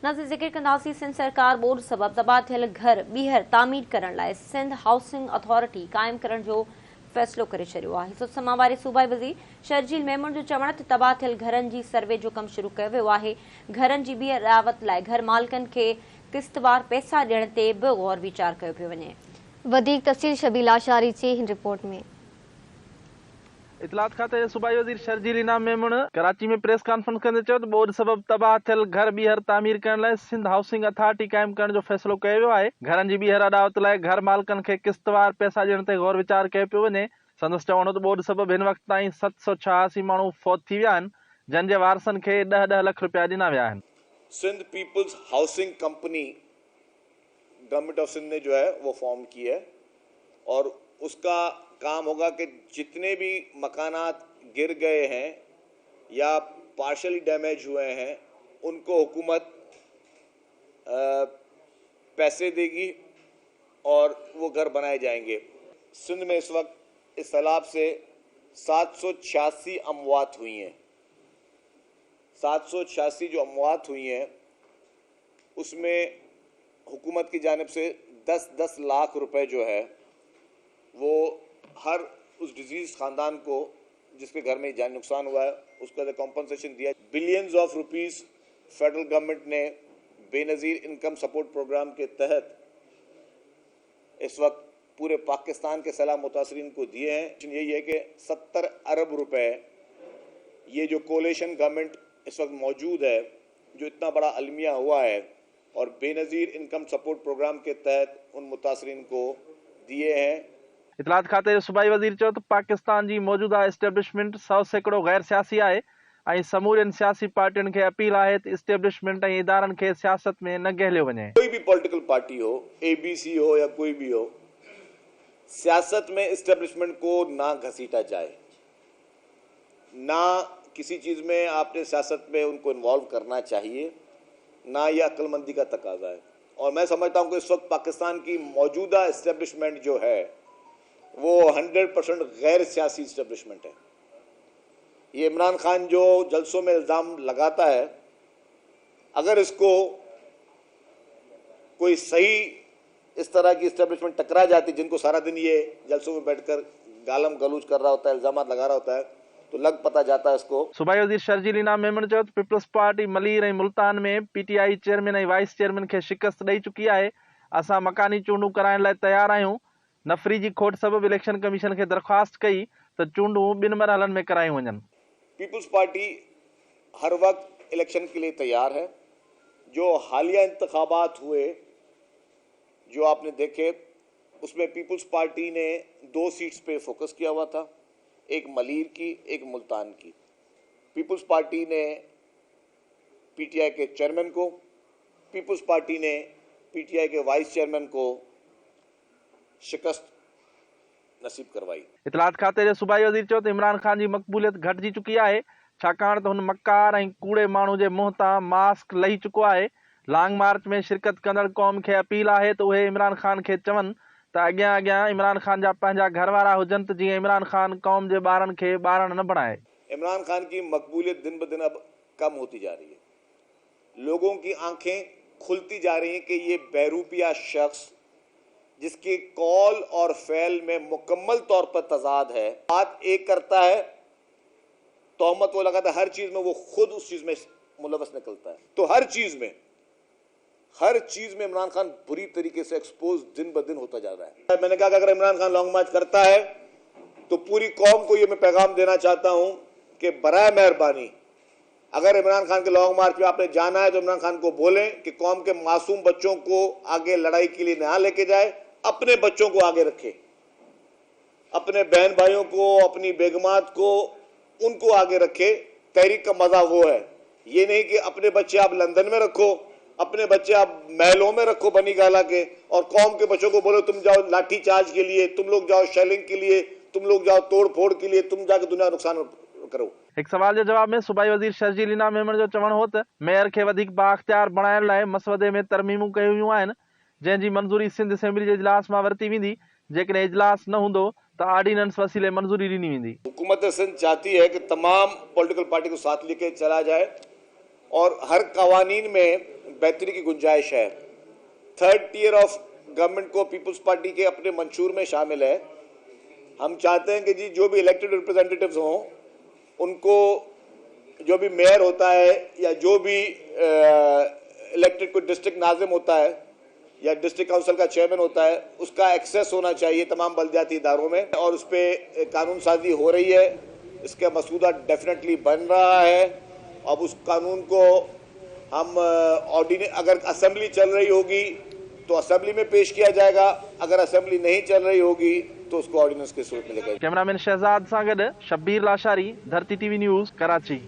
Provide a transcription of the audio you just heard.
नज़र ज़िक्र कंदासीं सिंध सरकार बोर्ड सबब तबाह थियल घर ॿीहर तामीर करण लाइ सिंध हाउसिंग अथॉरिटी क़ाइम करण जो फ़ैसिलो करे छॾियो आहे। हिसोसमा वारे सूबाई वज़ीर शर्जील मेमण जो चवण ते तबाह थियल घरनि जी सर्वे जो कमु शुरू कयो वियो आहे। घरनि जी ॿीहर रियावत लाइ घर मालिकनि खे क़िस्तवार पैसा ॾियण ते बि गौर वीचार कयो पियो वञे। वधीक तफ़सील शबील आशारी जी हिन रिपोर्ट में। इतलात खाते सूबाई वज़ीर शर्जील इनाम मेमण कराची में प्रेस कॉन्फ्रेंस कंदे चयो त बोर्ड सबब तबाह थियल घर ॿीहर तामीर करण लाइ सिंध हाउसिंग अथॉरिटी क़ाइम करण जो फ़ैसिलो कयो वियो आहे। घरनि जी ॿीहर अदावत लाइ घर मालिकनि खे क़िस्तवार पैसा ॾियण ते गौर वीचार कयो पियो वञे। संदसि चवण त बोर्ड सबब हिन वक़्त ताईं 786 माण्हू फौत थी विया आहिनि, जंहिं जे वारसनि खे 10-10 लाख रुपया ॾिना विया आहिनि। Sindh people's housing company government of Sindh ने जो है वो फॉर्म की है और उसका काम होगा कि जितने भी मकानात गिर गए हैं या पार्शली डैमेज हुए हैं उनको हुकूमत पैसे देगी और वो घर बनाए जाएंगे। सिंध में इस वक्त इस सैलाब से 786 अमवात हुई हैं। 786 जो अमवात हुई हैं उसमें हुकूमत की जानिब से 10-10 लाख रुपए जो है वो हर उस डिजीज खानदान को जिसके घर में जान नुकसान हुआ है उसका कॉम्पनसेशन दिया। Billions of rupees federal government ने बेनज़ीर इनकम सपोर्ट प्रोग्राम के तहत इस वक्त पूरे पाकिस्तान के सैलाब मुतासरीन को दिए हैं। यही है कि 70 अरब रुपए ये जो कोलेशन गवर्नमेंट इस वक्त मौजूद है, जो इतना बड़ा अलमिया हुआ है और बेनज़ीर इनकम सपोर्ट प्रोग्राम के तहत उन मुतासरीन को दिए हैं। इतलात खाते सूबाई वज़ीर चयो त पाकिस्तान जी मौजूदा एस्टेब्लिशमेंट 100% गैर सियासी आहे ऐं समूरनि सियासी पार्टियुनि खे अपील आहे त एस्टेब्लिशमेंट ऐं इदारनि खे सियासत में न गहलियो वञे। कोई भी पॉलिटिकल पार्टी हो, ABC हो या कोई भी हो, सियासत में एस्टेब्लिशमेंट को ना घसीटा जाए, ना किसी चीज में आपने सियासत में उनको इन्वॉल्व करना चाहिए, ना यह अक्लमंदी का तकाजा है। और मैं समझता हूं कि इस वक्त पाकिस्तान की मौजूदा एस्टेब्लिशमेंट जो है वो 100% गैर सियासी एस्टेब्लिशमेंट है। ये इमरान खान जो जलसों में इल्ज़ाम लगाता है, अगर इसको कोई सही इस तरह की एस्टेब्लिशमेंट टकरा जाती जिनको सारा दिन ये जलसों में बैठकर गालम गलूज कर रहा होता है, इल्ज़ामात लगा रहा होता है, तो लग पता जाता है इसको। सूबाई वज़ीर शर्जील इनाम मेमण चयो त पीपल्स पार्टी मलीर ऐं मुल्तान में PTI चेयरमैन ऐं वाइस चेयरमैन खे शिकस्त ॾेई चुकी आहे। असां मकानी चूंडूं कराइण लाइ तयारु आहियूं। नफ़री जी खोट सबब इलेक्शन कमीशन के दरख्वास्त कई तो चूंडूं 2 मरहलन में करायूं वञनि। पीपल्स पार्टी हर वक्त इलेक्शन के लिए तैयार है। जो हालिया इंतखाबात हुए जो आपने देखे उसमें पीपल्स पार्टी ने 2 सीट्स पे फोकस किया हुआ था, एक मलीर की, एक मुल्तान की। पीपल्स पार्टी ने PTI के चेयरमैन को, पीपल्स पार्टी ने PTI के वाइस चेयरमैन को शिकस्त नसीब करवाई। इतलात खाते जे सूबाई वज़ीर चयो त इमरान खान जी मक़बूलियत घटिजी चुकी आहे, छाकाणि त हुन मकार ऐं कूड़े माण्हू जे मुंहं तां मास्क लही चुको आहे। लॉन्ग मार्च में शिरकत कंदड़ क़ौम खे अपील आहे त उहे इमरान खान खे चवनि त अॻियां अॻियां इमरान खान जा पंहिंजा घरवारा हुजनि त जीअं इमरान खान क़ौम जे ॿारनि खे ॿारनि न बणाए। इमरान खान की मकबूलियत दिन ब दिन अब कम होती जा रही है। लोगों की आंखें खुलती जा रही हैं कि ये बहरूपिया शख्स जिसके कौल और फेल में मुकम्मल तौर पर तजाद है, बात एक करता है, तोहमत वो लगाता है, हर चीज में वो खुद उस चीज में मुलवस निकलता है। तो हर चीज में इमरान खान बुरी तरीके से एक्सपोज दिन ब दिन होता जा रहा है। मैंने कहा कि अगर इमरान खान लॉन्ग मार्च करता है तो पूरी कौम को ये मैं पैगाम देना चाहता हूं कि बराए मेहरबानी अगर इमरान खान के लॉन्ग मार्च में आपने जाना है तो इमरान खान को बोलें कि कौम के मासूम बच्चों को आगे लड़ाई के लिए ना लेके जाए, अपने बच्चों को आगे रखे, अपने बहन भाइयों को, अपनी बेगमात को, उनको आगे रखे। तहरीक का मजा वो है, ये नहीं कि अपने बच्चे आप लंदन में रखो, अपने बच्चे आप महलों में रखो बनी गाला के, और कौम के बच्चों को बोलो तुम जाओ लाठी चार्ज के लिए, तुम लोग जाओ शेलिंग के लिए, तुम लोग जाओ तोड़ फोड़ के लिए, तुम जाके दुनिया नुकसान करो। एक सवाल जे जवाब में सूबाई वज़ीर शर्जील इनाम मेमण जो चवण हो त मेयर खे वधीक बाख्तियार बणाइण लाइ मसवदे में तरमीमूं कयूं वियूं आहिनि, जंहिंजी मंज़ूरी सिंध असेंबली जे इजलास मां वरिती वेंदी। जेकॾहिं इजलास न हूंदो तो ऑर्डिनेंस वसीले मंजूरी ॾिनी वेंदी। हुकूमत सिंध चाहती है कि तमाम पॉलिटिकल पार्टी को साथ लेके चला जाए और हर कवानीन में बेहतरी की गुंजाइश है। थर्ड टियर ऑफ गवर्नमेंट को पीपल्स पार्टी के अपने मंशूर में शामिल है। हम चाहते हैं कि जी जो भी इलेक्टेड रिप्रेजेंटेटिव्स हों उनको जो भी मेयर होता है या जो भी इलेक्टेड कोई डिस्ट्रिक्ट नाजिम होता है या डिस्ट्रिक्ट काउंसिल का चेयरमैन होता है उसका एक्सेस होना चाहिए तमाम बल्दियाती इदारों में, और उस पर कानून साजी हो रही है। इसका मसूदा डेफिनेटली बन रहा है। अब उस कानून को हम अगर असेंबली चल रही होगी तो असेंबली में पेश किया जाएगा, अगर असेंबली नहीं चल रही होगी तो उसको ऑर्डिनेंस के सूरत में लेकर। कैमरामैन शहजाद सां गॾु शब्बीर लाशारी, धरती टीवी न्यूज़, कराची।